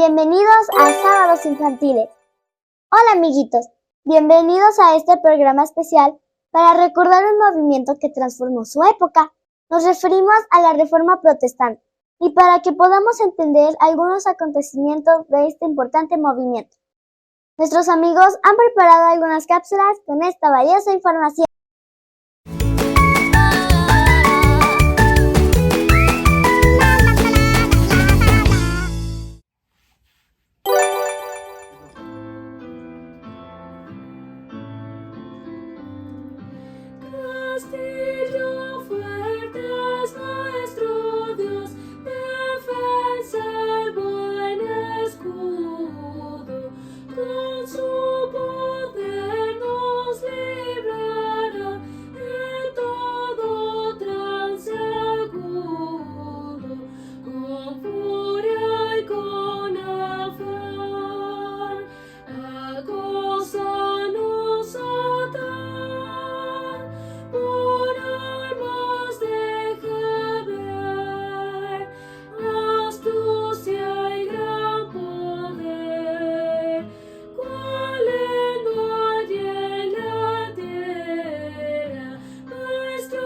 Bienvenidos a Sábados Infantiles. Hola amiguitos, bienvenidos a este programa especial para recordar un movimiento que transformó su época. Nos referimos a la Reforma Protestante y para que podamos entender algunos acontecimientos de este importante movimiento. Nuestros amigos han preparado algunas cápsulas con esta valiosa información. Castillo fuerte es nuestro Dios, defensa y buen escudo, con su poder nos librará en todo trance agudo, con furia y con afán, acósanos Satán. Por armas deja ver astucia y gran poder, cual no hay en la tierra. Nuestro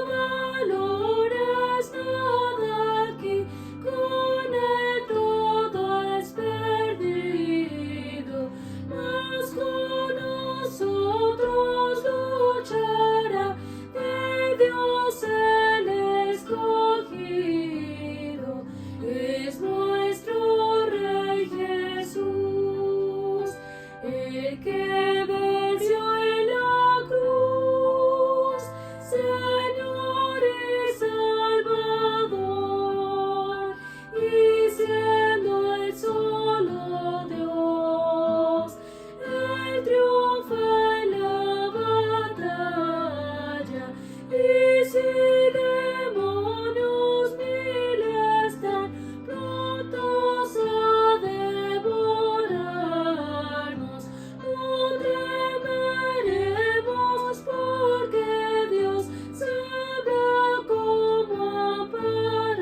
valor es nada aquí, con él todo es perdido, mas con nosotros luchará de Dios el escogido, es nuestro Rey Jesús, el que venció en la cruz, Señor y Salvador, y siendo el solo Dios, Él triunfa en la batalla. Y si demonios mil están prontos a devorarnos, no temeremos, porque Dios sabrá cómo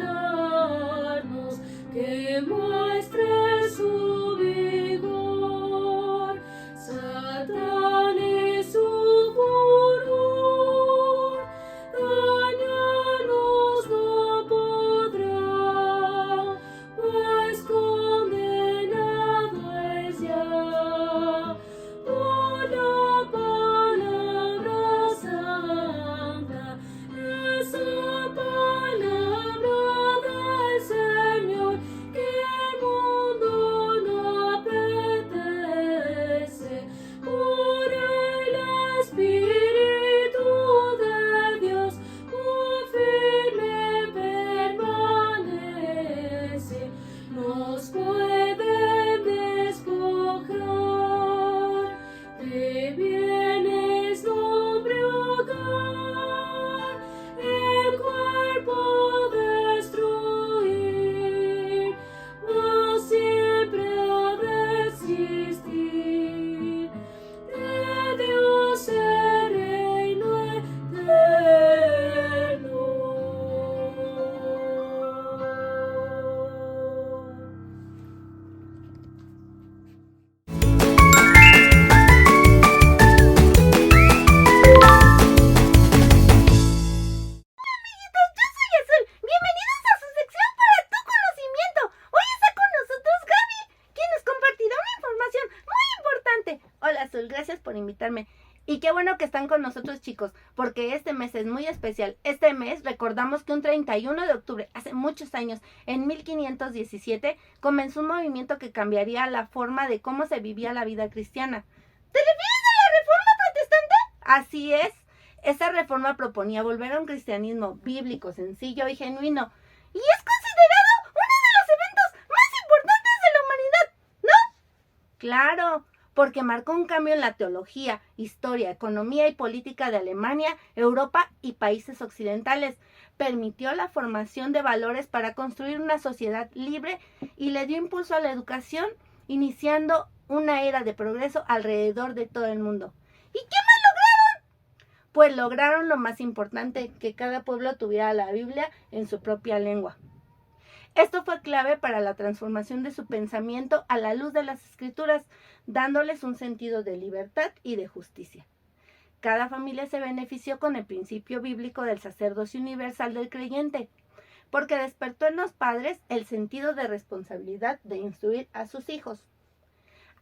ampararnos, que muestre su vigor, Satán y su furor, dañarnos no podrá, pues condenado es ya por la palabra santa, esa palabra del Señor que el mundo no apetece. Por el Espíritu de Dios muy firme permanece, nos puede despojar de bienes, nombre, hogar, el cuerpo destruir, mas siempre ha de existir de Dios el reino eterno. Bienvenidos a su sección para tu conocimiento. Hoy está con nosotros Gaby, quien nos compartirá una información muy importante. Hola Azul, gracias por invitarme. Y qué bueno que están con nosotros, chicos, porque este mes es muy especial. Este mes recordamos que un 31 de octubre, hace muchos años, en 1517, comenzó un movimiento que cambiaría la forma de cómo se vivía la vida cristiana. ¿Te refieres a la Reforma Protestante? Así es. Esa reforma proponía volver a un cristianismo bíblico, sencillo y genuino. Y es considerado uno de los eventos más importantes de la humanidad, ¿no? Claro, porque marcó un cambio en la teología, historia, economía y política de Alemania, Europa y países occidentales. Permitió la formación de valores para construir una sociedad libre y le dio impulso a la educación, iniciando una era de progreso alrededor de todo el mundo. ¿Y qué más lograron? Pues lograron lo más importante, que cada pueblo tuviera la Biblia en su propia lengua. Esto fue clave para la transformación de su pensamiento a la luz de las Escrituras, dándoles un sentido de libertad y de justicia. Cada familia se benefició con el principio bíblico del sacerdocio universal del creyente, porque despertó en los padres el sentido de responsabilidad de instruir a sus hijos.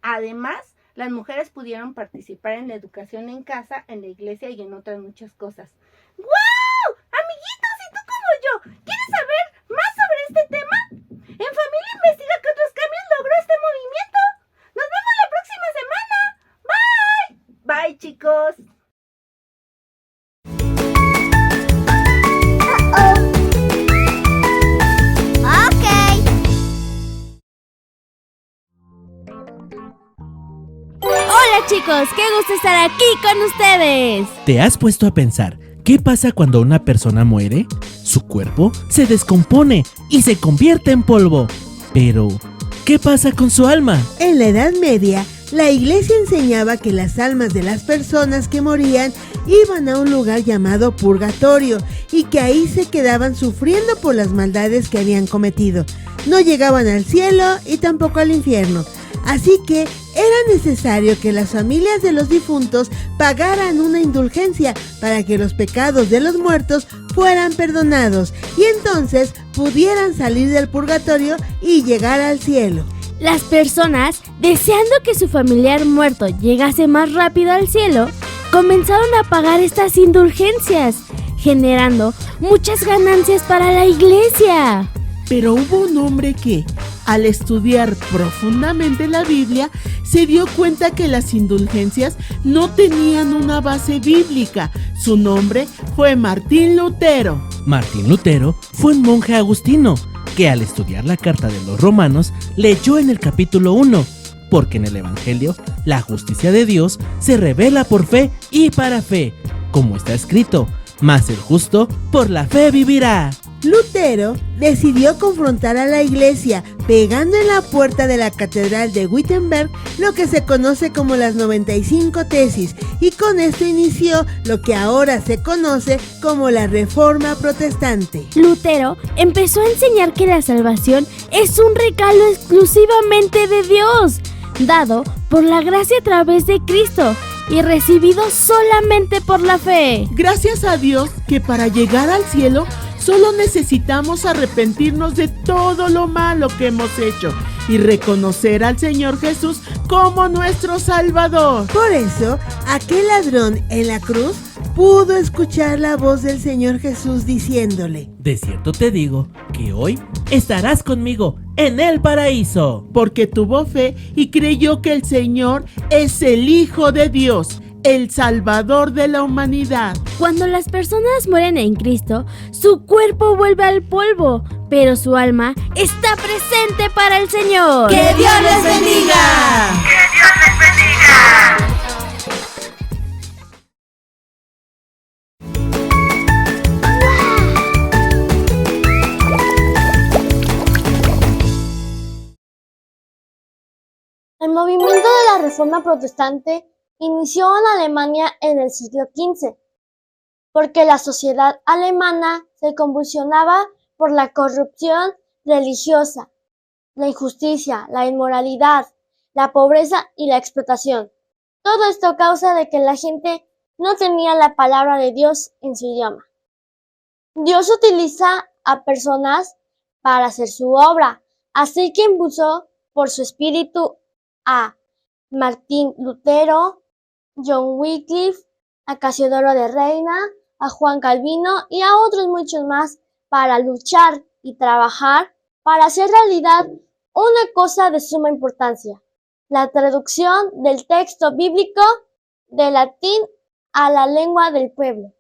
Además, las mujeres pudieron participar en la educación en casa, en la iglesia y en otras muchas cosas. ¡Guau! Amiguitos, ¿y tú como yo? ¿Quieres saber más sobre este tema? En Familia Investiga qué otros cambios logró este movimiento. Nos vemos la próxima semana. Bye. Bye, chicos. Hola chicos, qué gusto estar aquí con ustedes. ¿Te has puesto a pensar qué pasa cuando una persona muere? Su cuerpo se descompone y se convierte en polvo. Pero, ¿qué pasa con su alma? En la Edad Media, la iglesia enseñaba que las almas de las personas que morían iban a un lugar llamado purgatorio y que ahí se quedaban sufriendo por las maldades que habían cometido. No llegaban al cielo y tampoco al infierno. Así que era necesario que las familias de los difuntos pagaran una indulgencia para que los pecados de los muertos fueran perdonados y entonces pudieran salir del purgatorio y llegar al cielo. Las personas, deseando que su familiar muerto llegase más rápido al cielo, comenzaron a pagar estas indulgencias, generando muchas ganancias para la iglesia. Pero hubo un hombre que, al estudiar profundamente la Biblia, se dio cuenta que las indulgencias no tenían una base bíblica. Su nombre fue Martín Lutero. Martín Lutero fue un monje agustino que al estudiar la carta de los Romanos leyó en el capítulo 1, porque en el Evangelio la justicia de Dios se revela por fe y para fe, como está escrito, mas el justo por la fe vivirá. Lutero decidió confrontar a la iglesia pegando en la puerta de la catedral de Wittenberg lo que se conoce como las 95 tesis y con esto inició lo que ahora se conoce como la Reforma Protestante. Lutero empezó a enseñar que la salvación es un regalo exclusivamente de Dios, dado por la gracia a través de Cristo y recibido solamente por la fe. Gracias a Dios que para llegar al cielo solo necesitamos arrepentirnos de todo lo malo que hemos hecho y reconocer al Señor Jesús como nuestro Salvador. Por eso, aquel ladrón en la cruz pudo escuchar la voz del Señor Jesús diciéndole: De cierto te digo que hoy estarás conmigo en el paraíso. Porque tuvo fe y creyó que el Señor es el Hijo de Dios, el Salvador de la humanidad. Cuando las personas mueren en Cristo, su cuerpo vuelve al polvo, pero su alma está presente para el Señor. ¡Que Dios les bendiga! El movimiento de la Reforma Protestante inició en Alemania en el siglo XV, porque la sociedad alemana se convulsionaba por la corrupción religiosa, la injusticia, la inmoralidad, la pobreza y la explotación. Todo esto a causa de que la gente no tenía la palabra de Dios en su idioma. Dios utiliza a personas para hacer su obra, así que impulsó por su espíritu a Martín Lutero, John Wycliffe, a Casiodoro de Reina, a Juan Calvino y a otros muchos más para luchar y trabajar para hacer realidad una cosa de suma importancia: la traducción del texto bíblico del latín a la lengua del pueblo.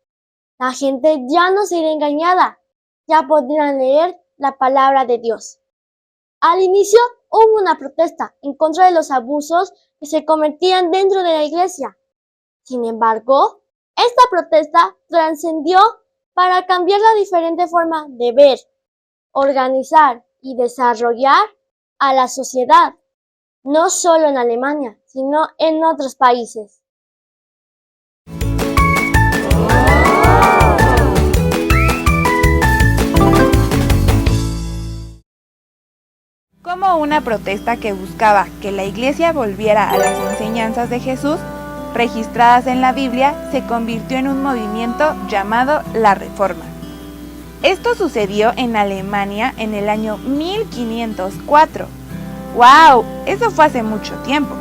La gente ya no sería engañada, ya podrían leer la palabra de Dios. Al inicio hubo una protesta en contra de los abusos que se cometían dentro de la iglesia. Sin embargo, esta protesta trascendió para cambiar la diferente forma de ver, organizar y desarrollar a la sociedad, no solo en Alemania, sino en otros países. como una protesta que buscaba que la Iglesia volviera a las enseñanzas de Jesús, registradas en la Biblia, se convirtió en un movimiento llamado la Reforma. Esto sucedió en Alemania en el año 1504. ¡Wow! Eso fue hace mucho tiempo.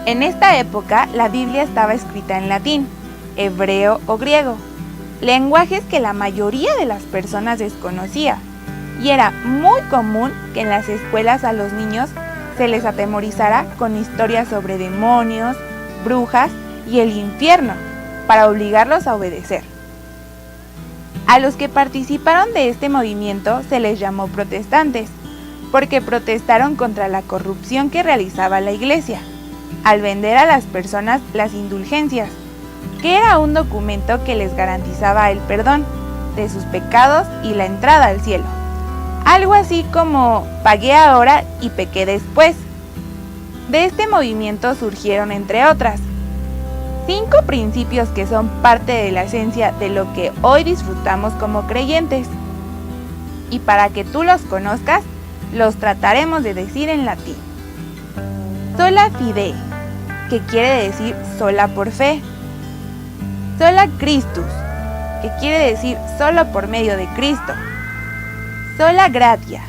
En esta época, la Biblia estaba escrita en latín, hebreo o griego, lenguajes que la mayoría de las personas desconocía, y era muy común que en las escuelas a los niños se les atemorizara con historias sobre demonios, brujas y el infierno, para obligarlos a obedecer. A los que participaron de este movimiento se les llamó protestantes, porque protestaron contra la corrupción que realizaba la Iglesia, al vender a las personas las indulgencias, que era un documento que les garantizaba el perdón de sus pecados y la entrada al cielo. Algo así como pagué ahora y pequé después. De este movimiento surgieron, entre otras, 5 principios que son parte de la esencia de lo que hoy disfrutamos como creyentes. Y para que tú los conozcas, los trataremos de decir en latín. Sola fide, que quiere decir sola por fe. Sola Christus, que quiere decir solo por medio de Cristo. Sola gratia,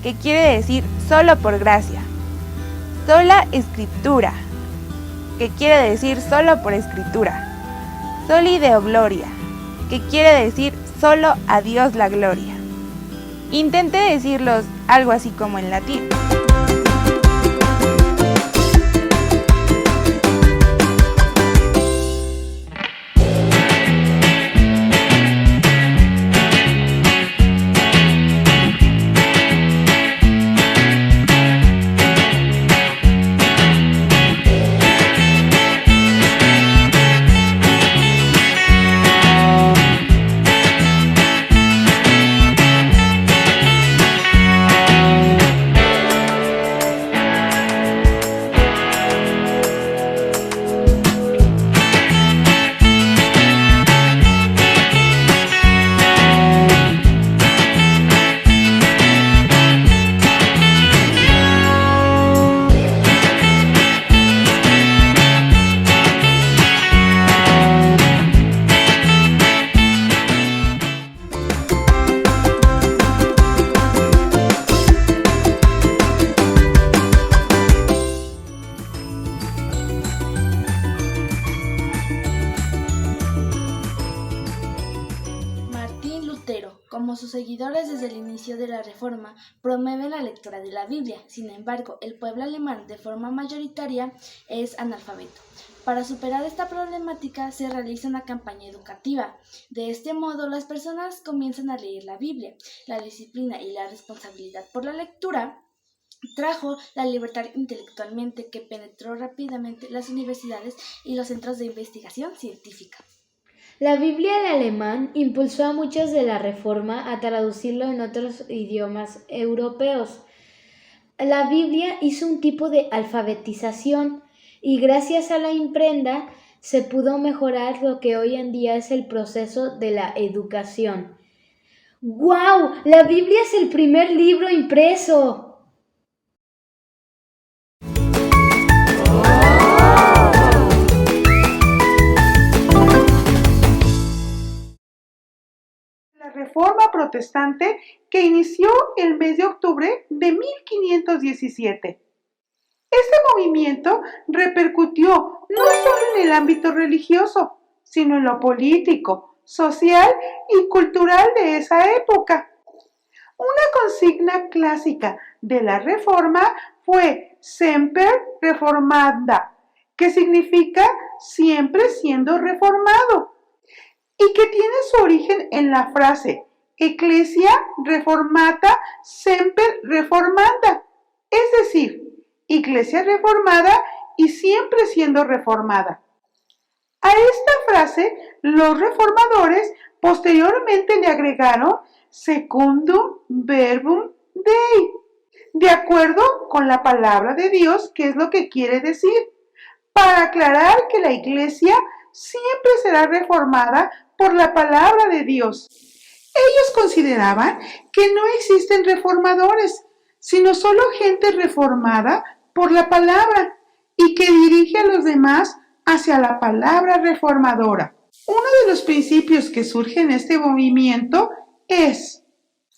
que quiere decir solo por gracia. Sola Scriptura, que quiere decir solo por escritura. Soli Deo Gloria, que quiere decir solo a Dios la gloria. Intenté decirlos algo así como en latín. Como sus seguidores desde el inicio de la Reforma, promueven la lectura de la Biblia. Sin embargo, el pueblo alemán de forma mayoritaria es analfabeto. Para superar esta problemática se realiza una campaña educativa. De este modo, las personas comienzan a leer la Biblia. La disciplina y la responsabilidad por la lectura trajo la libertad intelectualmente que penetró rápidamente las universidades y los centros de investigación científica. La Biblia en alemán impulsó a muchos de la Reforma a traducirlo en otros idiomas europeos. La Biblia hizo un tipo de alfabetización y gracias a la imprenta se pudo mejorar lo que hoy en día es el proceso de la educación. ¡Guau! ¡La Biblia es el primer libro impreso! La Reforma Protestante que inició el mes de octubre de 1517. Este movimiento repercutió no solo en el ámbito religioso, sino en lo político, social y cultural de esa época. Una consigna clásica de la Reforma fue Semper Reformanda, que significa siempre siendo reformado, y que tiene su origen en la frase Ecclesia Reformata Semper Reformanda, es decir, Iglesia reformada y siempre siendo reformada. A esta frase, los reformadores posteriormente le agregaron Secundum Verbum Dei, de acuerdo con la palabra de Dios, que es lo que quiere decir, para aclarar que la Iglesia siempre será reformada por la palabra de Dios. Ellos consideraban que no existen reformadores, sino solo gente reformada por la palabra y que dirige a los demás hacia la palabra reformadora. Uno de los principios que surge en este movimiento es: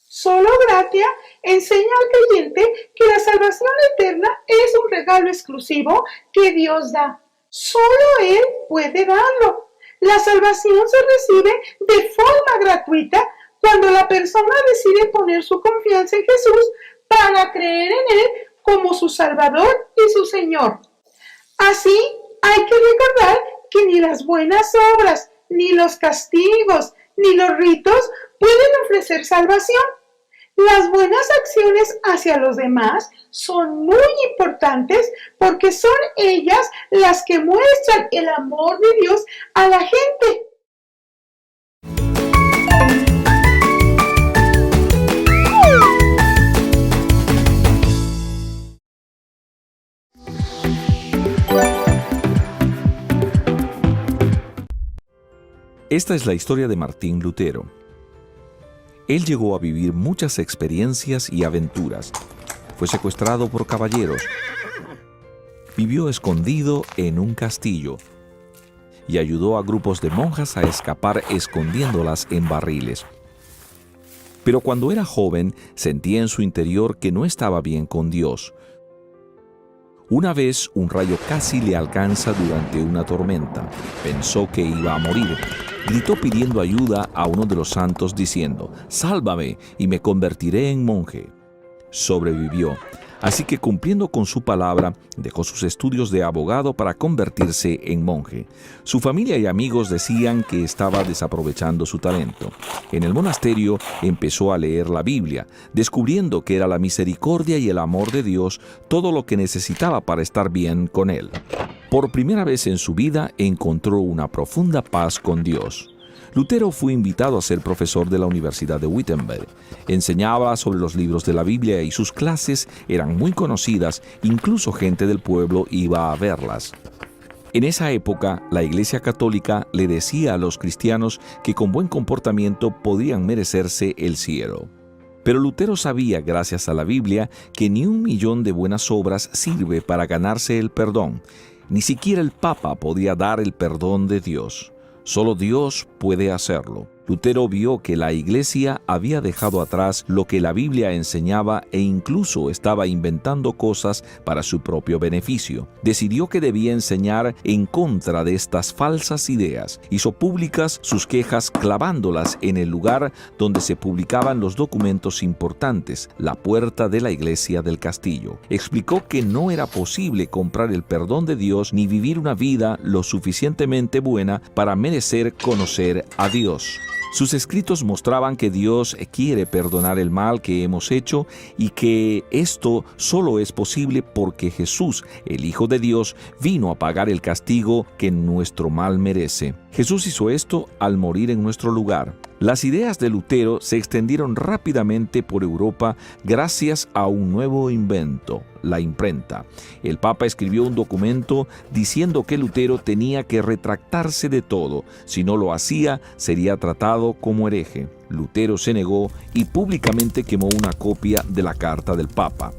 solo gratia enseña al creyente que la salvación eterna es un regalo exclusivo que Dios da. Solo Él puede darlo. La salvación se recibe de forma gratuita cuando la persona decide poner su confianza en Jesús para creer en Él como su Salvador y su Señor. Así, hay que recordar que ni las buenas obras, ni los castigos, ni los ritos pueden ofrecer salvación. Las buenas acciones hacia los demás son muy importantes porque son ellas las que muestran el amor de Dios a la gente. Esta es la historia de Martín Lutero. Él llegó a vivir muchas experiencias y aventuras. Fue secuestrado por caballeros. Vivió escondido en un castillo y ayudó a grupos de monjas a escapar escondiéndolas en barriles. Pero cuando era joven, sentía en su interior que no estaba bien con Dios. Una vez un rayo casi le alcanza durante una tormenta. Pensó que iba a morir. Gritó pidiendo ayuda a uno de los santos diciendo: «Sálvame y me convertiré en monje». Sobrevivió. Así que, cumpliendo con su palabra, dejó sus estudios de abogado para convertirse en monje. Su familia y amigos decían que estaba desaprovechando su talento. En el monasterio empezó a leer la Biblia, descubriendo que era la misericordia y el amor de Dios todo lo que necesitaba para estar bien con Él. Por primera vez en su vida encontró una profunda paz con Dios. Lutero fue invitado a ser profesor de la Universidad de Wittenberg. Enseñaba sobre los libros de la Biblia y sus clases eran muy conocidas, incluso gente del pueblo iba a verlas. En esa época, la Iglesia Católica le decía a los cristianos que con buen comportamiento podían merecerse el cielo. Pero Lutero sabía, gracias a la Biblia, que ni 1.000.000 de buenas obras sirve para ganarse el perdón. Ni siquiera el Papa podía dar el perdón de Dios. Solo Dios puede hacerlo. Lutero vio que la Iglesia había dejado atrás lo que la Biblia enseñaba e incluso estaba inventando cosas para su propio beneficio. Decidió que debía enseñar en contra de estas falsas ideas. Hizo públicas sus quejas clavándolas en el lugar donde se publicaban los documentos importantes, la puerta de la iglesia del castillo. Explicó que no era posible comprar el perdón de Dios ni vivir una vida lo suficientemente buena para merecer conocer a Dios. Sus escritos mostraban que Dios quiere perdonar el mal que hemos hecho y que esto solo es posible porque Jesús, el Hijo de Dios, vino a pagar el castigo que nuestro mal merece. Jesús hizo esto al morir en nuestro lugar. Las ideas de Lutero se extendieron rápidamente por Europa gracias a un nuevo invento, la imprenta. El Papa escribió un documento diciendo que Lutero tenía que retractarse de todo. Si no lo hacía, sería tratado como hereje. Lutero se negó y públicamente quemó una copia de la carta del Papa.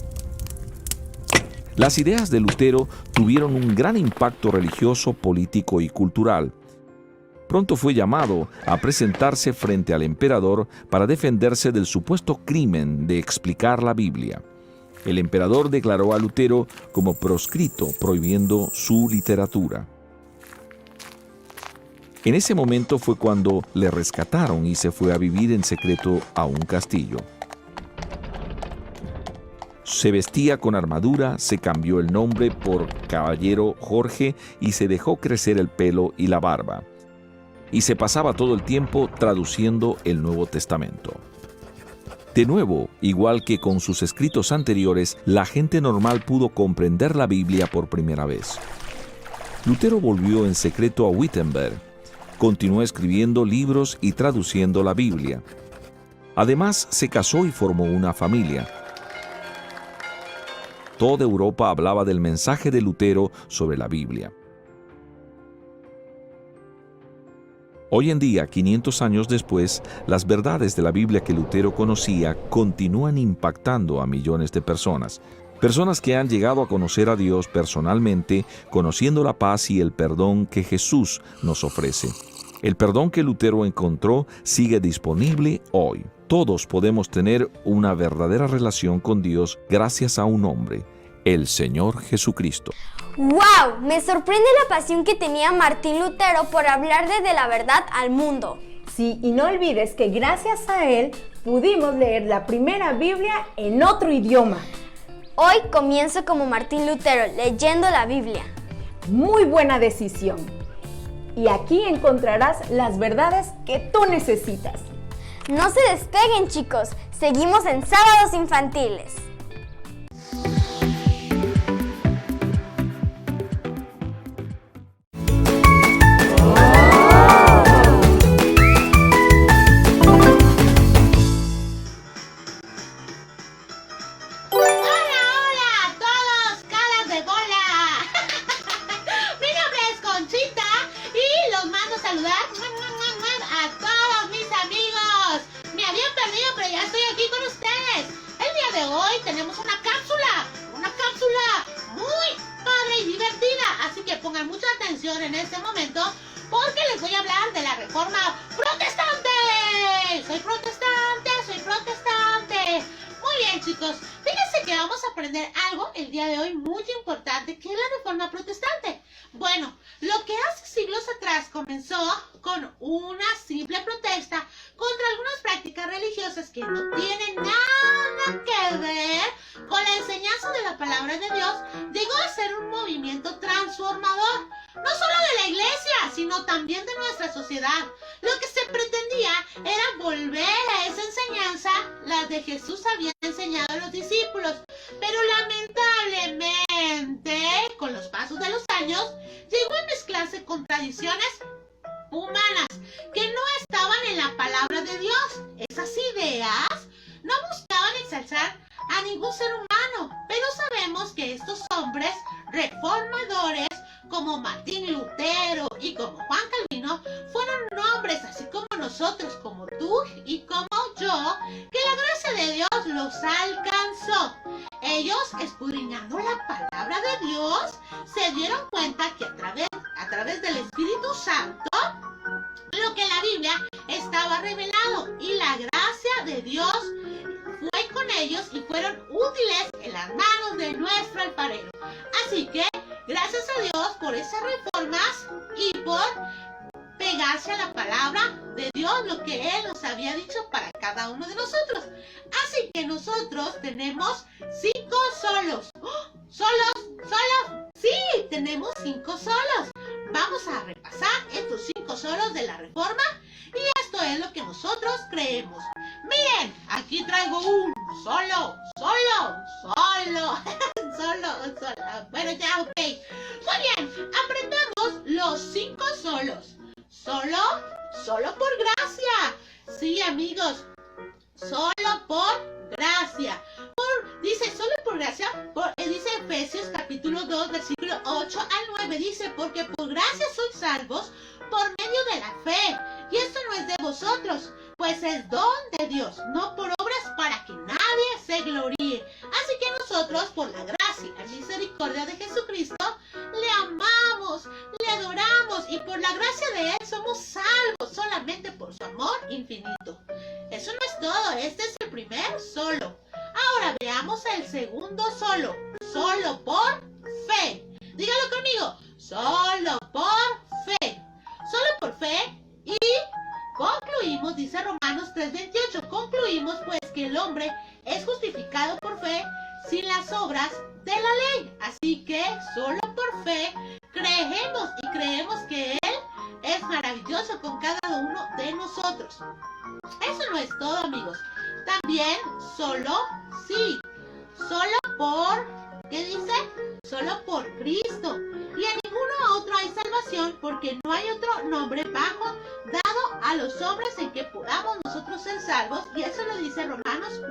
Las ideas de Lutero tuvieron un gran impacto religioso, político y cultural. Pronto fue llamado a presentarse frente al emperador para defenderse del supuesto crimen de explicar la Biblia. El emperador declaró a Lutero como proscrito, prohibiendo su literatura. En ese momento fue cuando le rescataron y se fue a vivir en secreto a un castillo. Se vestía con armadura, se cambió el nombre por Caballero Jorge y se dejó crecer el pelo y la barba. Y se pasaba todo el tiempo traduciendo el Nuevo Testamento. De nuevo, igual que con sus escritos anteriores, la gente normal pudo comprender la Biblia por primera vez. Lutero volvió en secreto a Wittenberg. Continuó escribiendo libros y traduciendo la Biblia. Además, se casó y formó una familia. Toda Europa hablaba del mensaje de Lutero sobre la Biblia. Hoy en día, 500 años después, las verdades de la Biblia que Lutero conocía continúan impactando a millones de personas. Personas que han llegado a conocer a Dios personalmente, conociendo la paz y el perdón que Jesús nos ofrece. El perdón que Lutero encontró sigue disponible hoy. Todos podemos tener una verdadera relación con Dios gracias a un hombre, el Señor Jesucristo. ¡Wow! Me sorprende la pasión que tenía Martín Lutero por hablarle de la verdad al mundo. Sí, y no olvides que gracias a él pudimos leer la primera Biblia en otro idioma. Hoy comienzo como Martín Lutero, leyendo la Biblia. Muy buena decisión. Y aquí encontrarás las verdades que tú necesitas. No se despeguen, chicos. Seguimos en Sábados Infantiles. Tenemos una cápsula muy padre y divertida, así que pongan mucha atención en este momento porque les voy a hablar de la Reforma Protestante. Soy protestante. Muy bien, chicos, fíjense que vamos a aprender algo el día de hoy muy importante, que es la Reforma Protestante. Bueno, lo que hace siglos atrás comenzó con una simple protesta contra algunas prácticas religiosas que no tienen nada que ver con la enseñanza de la palabra de Dios, llegó a ser un movimiento transformador, no solo de la iglesia, sino también de nuestra sociedad. Lo que se pretendía era volver a esa enseñanza, la de Jesús había enseñado a los discípulos, pero lamentablemente, con los pasos de los años, llegó a mezclarse con tradiciones humanas que no estaban en la palabra de Dios. Esas ideas no buscaban exaltar a ningún ser humano, pero sabemos que estos hombres reformadores como Martín Lutero y como Juan Calvino fueron hombres así como nosotros, como tú y como yo, que la gracia de Dios los alcanzó. Ellos, escudriñando la palabra de Dios, se dieron cuenta que a través del Espíritu Santo, lo que la Biblia estaba revelado, y la gracia de Dios fue con ellos y fueron útiles en las manos de nuestro alfarero. Así que, gracias a Dios por esas reformas y por pegarse a la palabra de Dios, lo que Él nos había dicho para cada uno de nosotros. Así que nosotros tenemos 5 solos. ¡Oh! ¿Solos? Sí, tenemos 5 solos. Vamos a repasar estos 5 solos de la Reforma y esto es lo que nosotros creemos. Miren, aquí traigo un solo. Bueno, ya, ok. Muy bien, aprendamos los 5 solos. Solo por gracia. Sí, amigos, solo por gracia. Dice, solo por gracia, dice Efesios capítulo 2, versículo 8 al 9, dice, porque por gracia sois salvos por medio de la fe, y esto no es de vosotros, pues es don de Dios, no por obras para que nadie se gloríe. Así que nosotros, por la gracia y la misericordia de Jesucristo, le amamos, le adoramos, y por la gracia de Él somos salvos solamente por su amor infinito. Eso no es todo, este es el primer solo. Ahora veamos el segundo solo. Solo por fe. Dígalo conmigo. Solo por fe. Solo por fe. Y concluimos, dice Romanos 3:28, concluimos pues que el hombre es justificado por fe sin las obras de la ley. Así que solo por fe creemos y creemos que Él es maravilloso con cada uno de nosotros. Eso no es todo, amigos. También solo por, ¿qué dice? Solo por Cristo. Y en ninguno otro hay salvación, porque no hay otro nombre bajo dado a los hombres en que podamos nosotros ser salvos. Y eso lo dice Romanos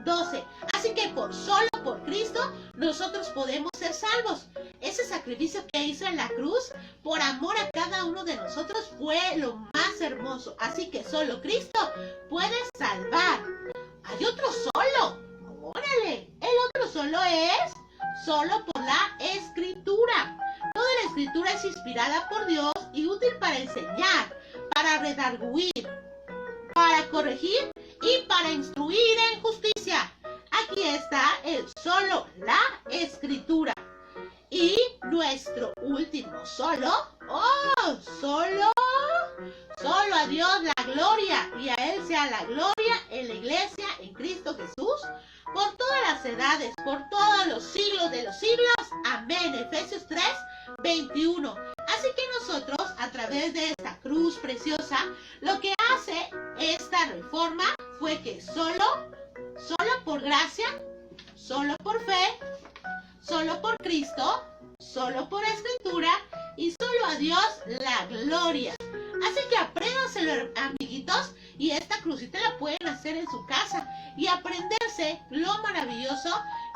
12. Así que solo por Cristo nosotros podemos ser salvos. Ese sacrificio que hizo en la cruz por amor a cada uno de nosotros fue lo más hermoso. Así que solo Cristo puede salvar. Hay otro solo. ¡Órale! El otro solo es solo por la Escritura. Toda la Escritura es inspirada por Dios y útil para enseñar, para redarguir, para corregir y para instruir en justicia. Aquí está el solo, la Escritura. Y nuestro último solo, solo a Dios la gloria, y a Él sea la gloria en la iglesia, en Cristo Jesús, por todas las edades, por todos los siglos de los siglos. Amén. Efesios 3, 21. Así que nosotros, a través de esta cruz preciosa, lo que hace esta reforma fue que solo por gracia, solo por fe, solo por Cristo, solo por Escritura y solo a Dios la gloria. Así que apréndanselo, amiguitos, y esta crucita la pueden hacer en su casa y aprenderse lo maravilloso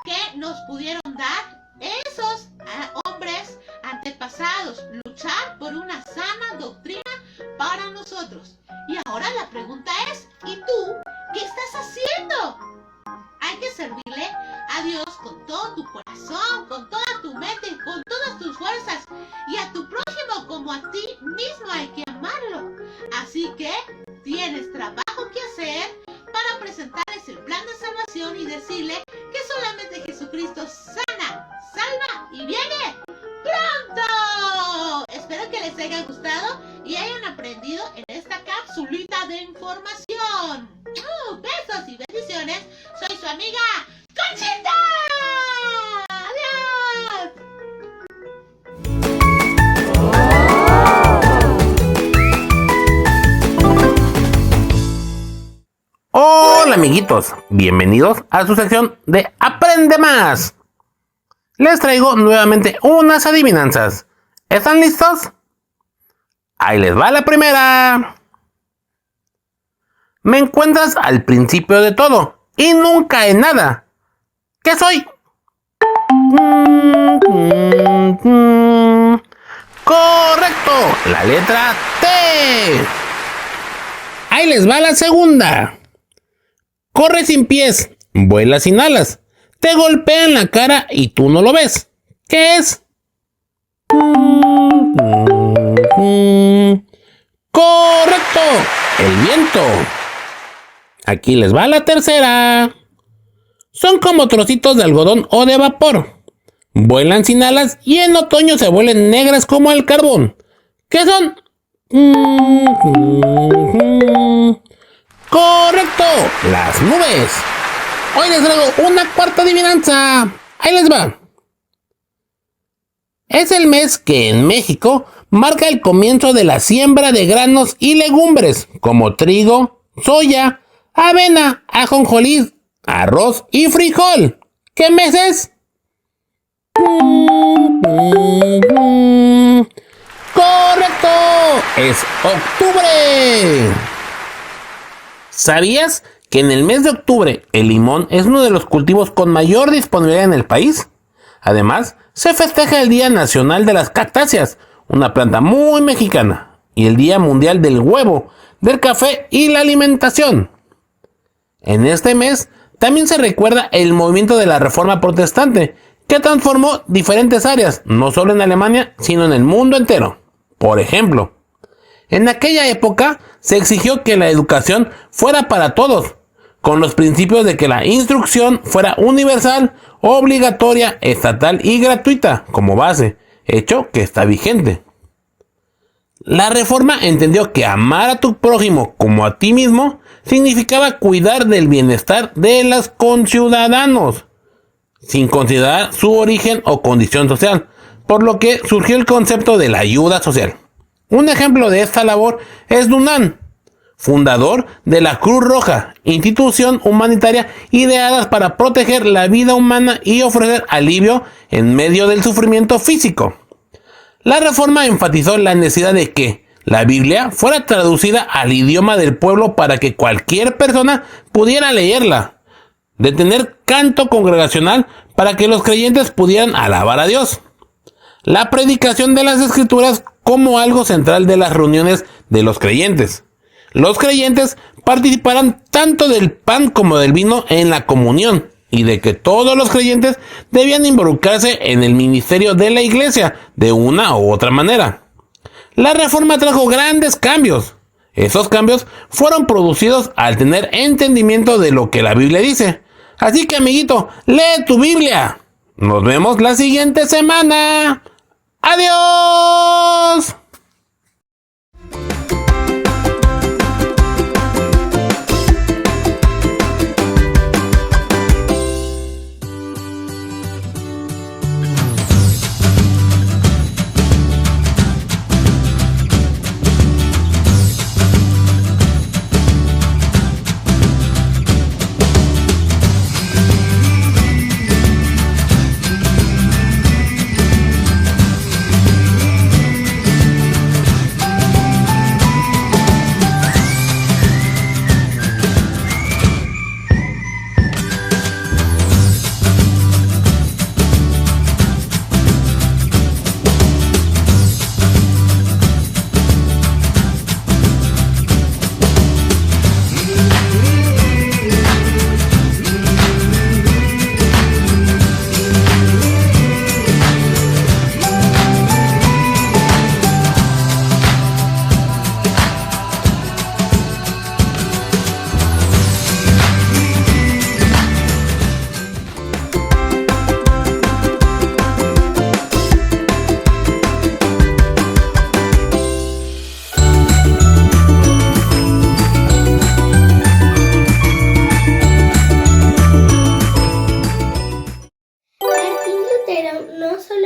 que nos pudieron dar esos hombres antepasados, luchar por una sana doctrina para nosotros. Y ahora la pregunta es, ¿y tú qué estás haciendo? Hay que servirle a Dios con todo tu corazón, con toda tu mente, con todas tus fuerzas, y a tu prójimo como a ti mismo hay que amarlo. Así que tienes trabajo que hacer para presentarles el plan de salvación y decirle que solamente Jesucristo sana, salva y viene pronto. Espero que les haya gustado y hayan aprendido en esta capsulita de información. Besos y bendiciones. Soy su amiga Conchita. ¡Adiós! Hola amiguitos, bienvenidos a su sección de Aprende Más. Les traigo nuevamente unas adivinanzas. ¿Están listos? Ahí les va la primera. Me encuentras al principio de todo y nunca en nada. ¿Qué soy? Correcto, la letra T. Ahí les va la segunda. Corre sin pies, vuela sin alas, te golpea en la cara y tú no lo ves. ¿Qué es? Correcto, el viento. Aquí les va la tercera. Son como trocitos de algodón o de vapor. Vuelan sin alas y en otoño se vuelven negras como el carbón. ¿Qué son? Correcto, las nubes. Hoy les traigo una cuarta adivinanza. Ahí les va. Es el mes que en México marca el comienzo de la siembra de granos y legumbres como trigo, soya, avena, ajonjolí, arroz y frijol. ¿Qué mes es? ¡Correcto! ¡Es octubre! ¿Sabías que en el mes de octubre el limón es uno de los cultivos con mayor disponibilidad en el país? Además, se festeja el Día Nacional de las Cactáceas, una planta muy mexicana, y el Día Mundial del Huevo, del Café y la Alimentación. En este mes también se recuerda el movimiento de la Reforma Protestante, que transformó diferentes áreas, no solo en Alemania, sino en el mundo entero. Por ejemplo, en aquella época se exigió que la educación fuera para todos, con los principios de que la instrucción fuera universal, obligatoria, estatal y gratuita como base, hecho que está vigente. La Reforma entendió que amar a tu prójimo como a ti mismo significaba cuidar del bienestar de los conciudadanos, sin considerar su origen o condición social, por lo que surgió el concepto de la ayuda social. Un ejemplo de esta labor es Dunant, fundador de la Cruz Roja, institución humanitaria ideada para proteger la vida humana y ofrecer alivio en medio del sufrimiento físico. La Reforma enfatizó la necesidad de que la Biblia fuera traducida al idioma del pueblo para que cualquier persona pudiera leerla. de tener canto congregacional para que los creyentes pudieran alabar a Dios. La predicación de las Escrituras como algo central de las reuniones de los creyentes. Los creyentes participarán tanto del pan como del vino en la comunión, y de que todos los creyentes debían involucrarse en el ministerio de la iglesia de una u otra manera. La Reforma trajo grandes cambios. Esos cambios fueron producidos al tener entendimiento de lo que la Biblia dice. Así que, amiguito, lee tu Biblia. Nos vemos la siguiente semana. ¡Adiós!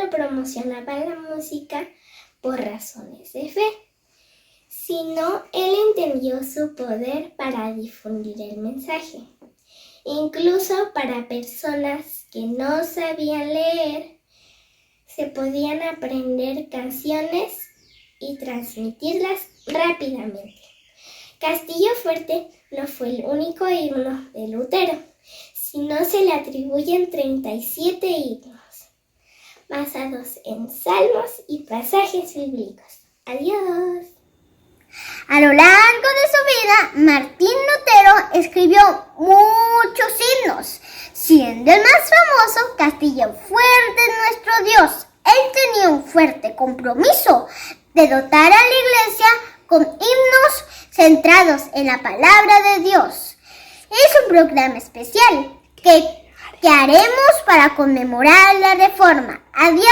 promocionaba la música por razones de fe, sino él entendió su poder para difundir el mensaje. Incluso para personas que no sabían leer, se podían aprender canciones y transmitirlas rápidamente. Castillo Fuerte no fue el único himno de Lutero, sino se le atribuyen 37 himnos, basados en salmos y pasajes bíblicos. Adiós. A lo largo de su vida, Martín Lutero escribió muchos himnos, siendo el más famoso Castillo Fuerte nuestro Dios. Él tenía un fuerte compromiso de dotar a la iglesia con himnos centrados en la palabra de Dios. Es un programa especial que haremos para conmemorar la Reforma. ¡Adiós!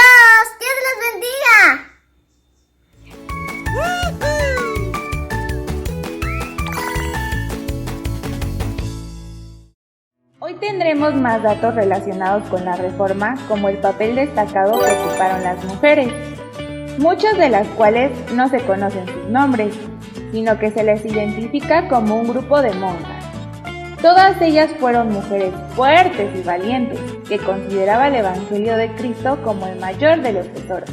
¡Dios los bendiga! Hoy tendremos más datos relacionados con la Reforma, como el papel destacado que ocuparon las mujeres, muchas de las cuales no se conocen sus nombres, sino que se les identifica como un grupo de monjas. Todas ellas fueron mujeres fuertes y valientes, que consideraba el Evangelio de Cristo como el mayor de los tesoros.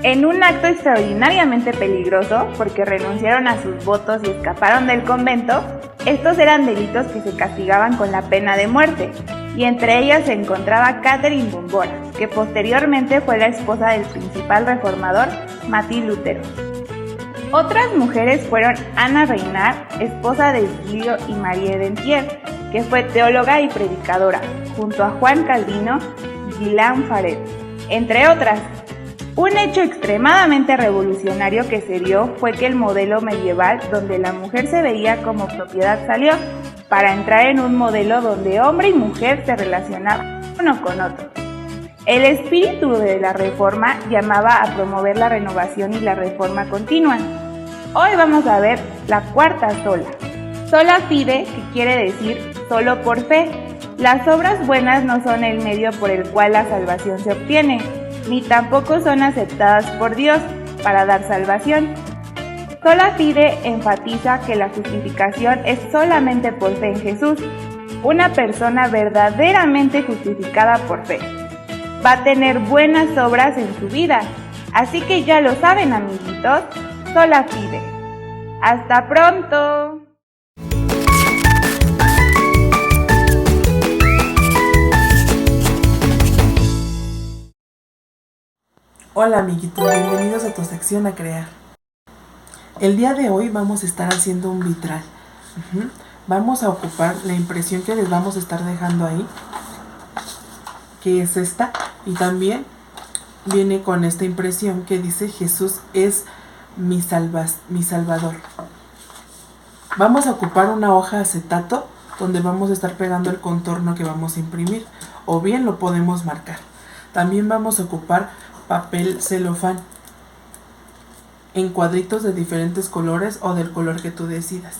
En un acto extraordinariamente peligroso, porque renunciaron a sus votos y escaparon del convento, estos eran delitos que se castigaban con la pena de muerte, y entre ellas se encontraba Catherine Bombora, que posteriormente fue la esposa del principal reformador, Martín Lutero. Otras mujeres fueron Ana Reinar, esposa de Virgilio y María Dentier, que fue teóloga y predicadora, junto a Juan Calvino y Guillain Farel, entre otras. Un hecho extremadamente revolucionario que se dio fue que el modelo medieval donde la mujer se veía como propiedad salió para entrar en un modelo donde hombre y mujer se relacionaban uno con otro. El espíritu de la Reforma llamaba a promover la renovación y la reforma continua. Hoy vamos a ver la cuarta sola. Sola fide, que quiere decir solo por fe. Las obras buenas no son el medio por el cual la salvación se obtiene, ni tampoco son aceptadas por Dios para dar salvación. Sola fide enfatiza que la justificación es solamente por fe en Jesús. Una persona verdaderamente justificada por fe va a tener buenas obras en su vida. Así que ya lo saben, amiguitos, sola fide. ¡Hasta pronto! Hola amiguitos, bienvenidos a tu sección a crear. El día de hoy vamos a estar haciendo un vitral. Vamos a ocupar la impresión que les vamos a estar dejando ahí, que es esta, y también viene con esta impresión que dice Jesús es mi Salvador. Vamos a ocupar una hoja de acetato donde vamos a estar pegando el contorno que vamos a imprimir, o bien lo podemos marcar. También vamos a ocupar papel celofán en cuadritos de diferentes colores o del color que tú decidas,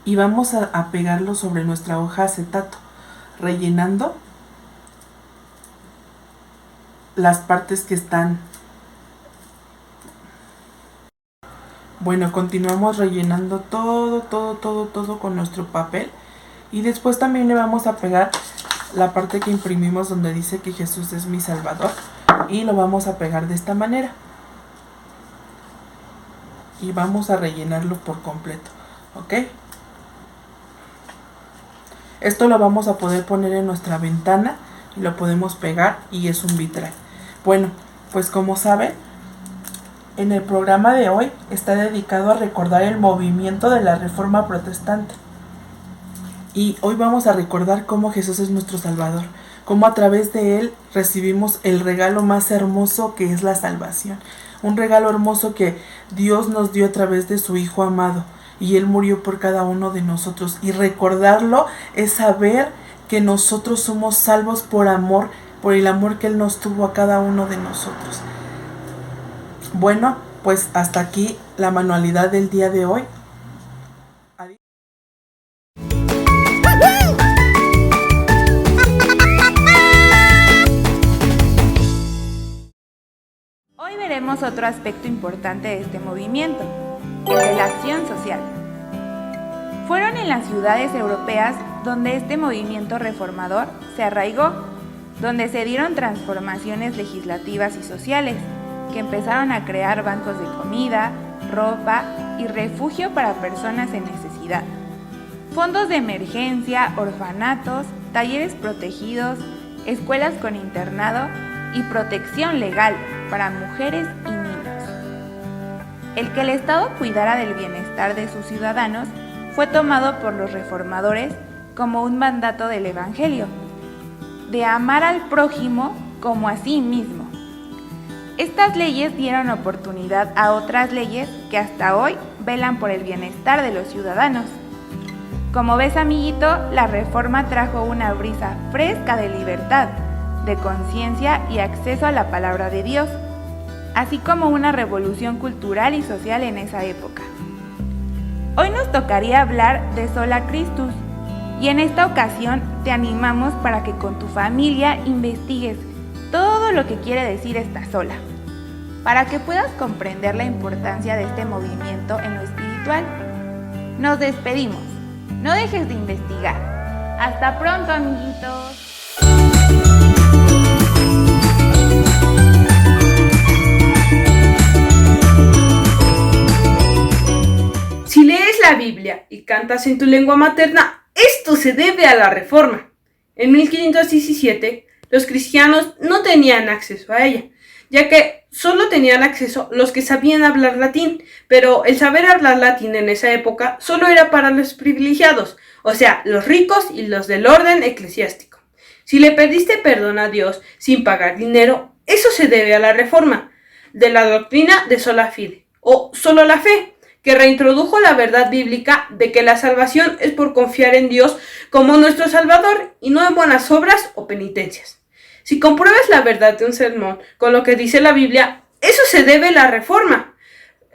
y vamos a pegarlo sobre nuestra hoja de acetato, rellenando las partes que están. Bueno, continuamos rellenando todo con nuestro papel, y después también le vamos a pegar la parte que imprimimos donde dice que Jesús es mi Salvador, y lo vamos a pegar de esta manera y vamos a rellenarlo por completo, ¿ok? Esto lo vamos a poder poner en nuestra ventana y lo podemos pegar, y es un vitral. Bueno, pues como saben, en el programa de hoy está dedicado a recordar el movimiento de la Reforma Protestante, y hoy vamos a recordar cómo Jesús es nuestro Salvador, cómo a través de Él recibimos el regalo más hermoso que es la salvación. Un regalo hermoso que Dios nos dio a través de su Hijo amado, y Él murió por cada uno de nosotros. Y recordarlo es saber que nosotros somos salvos por amor, por el amor que Él nos tuvo a cada uno de nosotros. Bueno, pues hasta aquí la manualidad del día de hoy. Hoy veremos otro aspecto importante de este movimiento, el de la acción social. Fueron en las ciudades europeas donde este movimiento reformador se arraigó, donde se dieron transformaciones legislativas y sociales, que empezaron a crear bancos de comida, ropa y refugio para personas en necesidad, fondos de emergencia, orfanatos, talleres protegidos, escuelas con internado y protección legal para mujeres y niños. El que el Estado cuidara del bienestar de sus ciudadanos fue tomado por los reformadores como un mandato del Evangelio, de amar al prójimo como a sí mismo. Estas leyes dieron oportunidad a otras leyes que hasta hoy velan por el bienestar de los ciudadanos. Como ves, amiguito, la reforma trajo una brisa fresca de libertad, de conciencia y acceso a la palabra de Dios, así como una revolución cultural y social en esa época. Hoy nos tocaría hablar de Sola Christus, y en esta ocasión te animamos para que con tu familia investigues todo lo que quiere decir esta sola, para que puedas comprender la importancia de este movimiento en lo espiritual. Nos despedimos, no dejes de investigar. Hasta pronto, amiguitos. Si lees la Biblia y cantas en tu lengua materna, esto se debe a la Reforma. En 1517, los cristianos no tenían acceso a ella, ya que solo tenían acceso los que sabían hablar latín, pero el saber hablar latín en esa época solo era para los privilegiados, o sea, los ricos y los del orden eclesiástico. Si le pediste perdón a Dios sin pagar dinero, eso se debe a la Reforma, de la doctrina de sola fide, o solo la fe, que reintrodujo la verdad bíblica de que la salvación es por confiar en Dios como nuestro Salvador y no en buenas obras o penitencias. Si compruebas la verdad de un sermón con lo que dice la Biblia, eso se debe a la Reforma,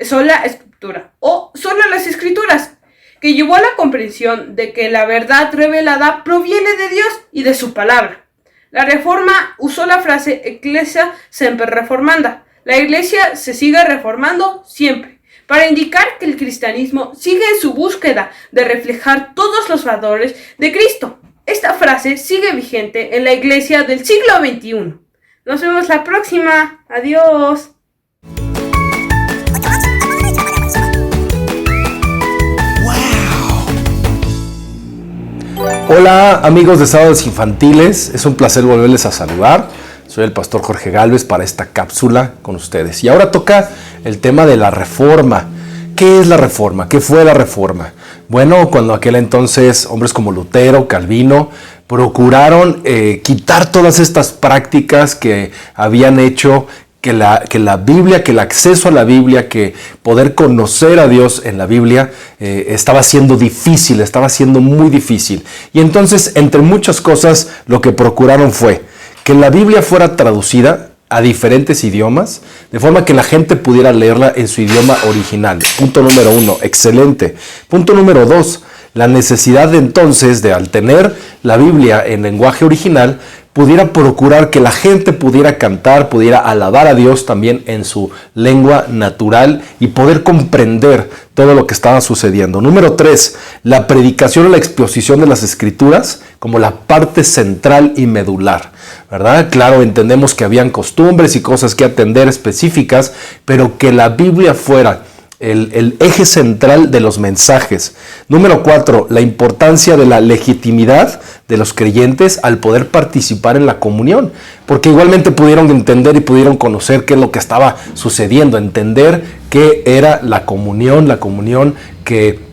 sola escritura o solo las escrituras, que llevó a la comprensión de que la verdad revelada proviene de Dios y de su palabra. La Reforma usó la frase Ecclesia semper reformanda, la Iglesia se sigue reformando siempre, para indicar que el cristianismo sigue en su búsqueda de reflejar todos los valores de Cristo. Esta frase sigue vigente en la Iglesia del siglo XXI. Nos vemos la próxima. Adiós. Hola amigos de Sábados Infantiles, es un placer volverles a saludar. Soy Soy el pastor Jorge Gálvez para esta cápsula con ustedes. Y ahora toca el tema de la Reforma. ¿Qué es la Reforma? ¿Qué fue la Reforma? Bueno, cuando aquel entonces hombres como Lutero, Calvino, procuraron quitar todas estas prácticas que habían hecho que la Biblia, que el acceso a la Biblia, que poder conocer a Dios en la Biblia estaba siendo difícil, estaba siendo muy difícil. Y entonces, entre muchas cosas, lo que procuraron fue que la Biblia fuera traducida a diferentes idiomas, de forma que la gente pudiera leerla en su idioma original. Punto número 1, excelente. Punto número 2, la necesidad de entonces de, al tener la Biblia en lenguaje original, pudiera procurar que la gente pudiera cantar, pudiera alabar a Dios también en su lengua natural y poder comprender todo lo que estaba sucediendo. Número 3, la predicación o la exposición de las Escrituras como la parte central y medular, ¿verdad? Claro, entendemos que habían costumbres y cosas que atender específicas, pero que la Biblia fuera el eje central de los mensajes. Número 4, la importancia de la legitimidad de los creyentes al poder participar en la comunión, porque igualmente pudieron entender y pudieron conocer qué es lo que estaba sucediendo, entender qué era la comunión que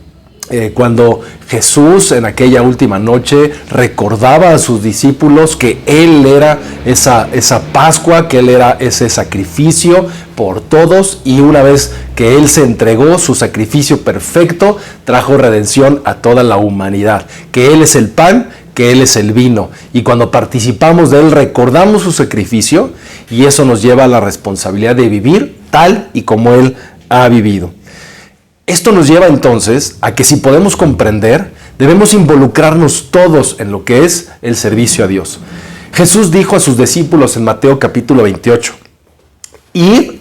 cuando Jesús en aquella última noche recordaba a sus discípulos que Él era esa Pascua, que Él era ese sacrificio por todos, y una vez que Él se entregó, su sacrificio perfecto trajo redención a toda la humanidad, que Él es el pan, que Él es el vino, y cuando participamos de Él recordamos su sacrificio, y eso nos lleva a la responsabilidad de vivir tal y como Él ha vivido. Esto nos lleva entonces a que si podemos comprender, debemos involucrarnos todos en lo que es el servicio a Dios. Jesús dijo a sus discípulos en Mateo capítulo 28, ir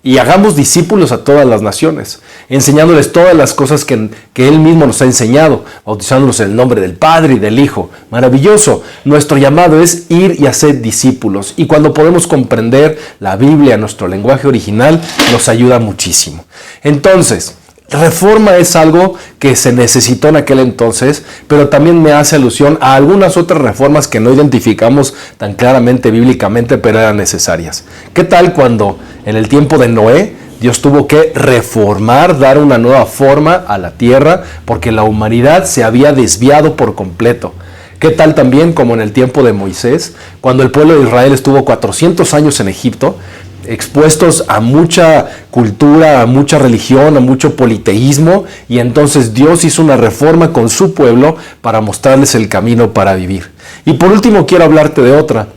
y hagamos discípulos a todas las naciones, enseñándoles todas las cosas que Él mismo nos ha enseñado, bautizándolos en el nombre del Padre y del Hijo. Maravilloso. Nuestro llamado es ir y hacer discípulos. Y cuando podemos comprender la Biblia en nuestro lenguaje original, nos ayuda muchísimo. Entonces, Reforma es algo que se necesitó en aquel entonces, pero también me hace alusión a algunas otras reformas que no identificamos tan claramente bíblicamente, pero eran necesarias. ¿Qué tal cuando en el tiempo de Noé Dios tuvo que reformar, dar una nueva forma a la tierra, porque la humanidad se había desviado por completo? ¿Qué tal también como en el tiempo de Moisés, cuando el pueblo de Israel estuvo 400 años en Egipto, expuestos a mucha cultura, a mucha religión, a mucho politeísmo, y entonces Dios hizo una reforma con su pueblo para mostrarles el camino para vivir? Y por último quiero hablarte de otra.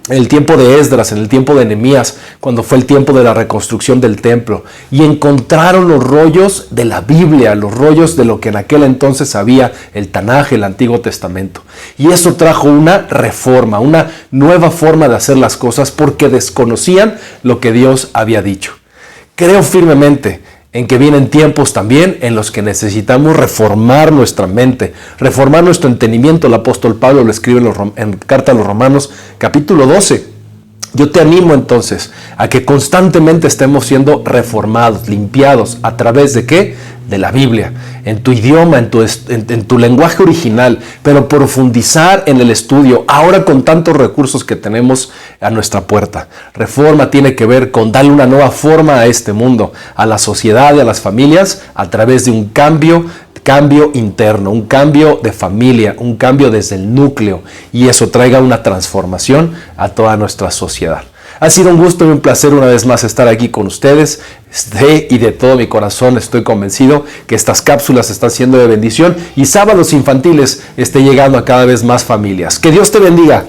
En el tiempo de Esdras, en el tiempo de Nehemías, cuando fue el tiempo de la reconstrucción del templo, y encontraron los rollos de la Biblia, los rollos de lo que en aquel entonces había, el Tanaj, el Antiguo Testamento. Y eso trajo una reforma, una nueva forma de hacer las cosas, porque desconocían lo que Dios había dicho. Creo firmemente en que vienen tiempos también en los que necesitamos reformar nuestra mente, reformar nuestro entendimiento. El apóstol Pablo lo escribe en Carta a los Romanos, capítulo 12. Yo te animo entonces a que constantemente estemos siendo reformados, limpiados. ¿A través de qué? De la Biblia, en tu idioma, en tu lenguaje original, pero profundizar en el estudio, ahora con tantos recursos que tenemos a nuestra puerta. Reforma tiene que ver con darle una nueva forma a este mundo, a la sociedad y a las familias, a través de un cambio interno, un cambio de familia, un cambio desde el núcleo, y eso traiga una transformación a toda nuestra sociedad. Ha sido un gusto y un placer una vez más estar aquí con ustedes. Y de todo mi corazón estoy convencido que estas cápsulas están siendo de bendición y sábados infantiles esté llegando a cada vez más familias. Que Dios te bendiga.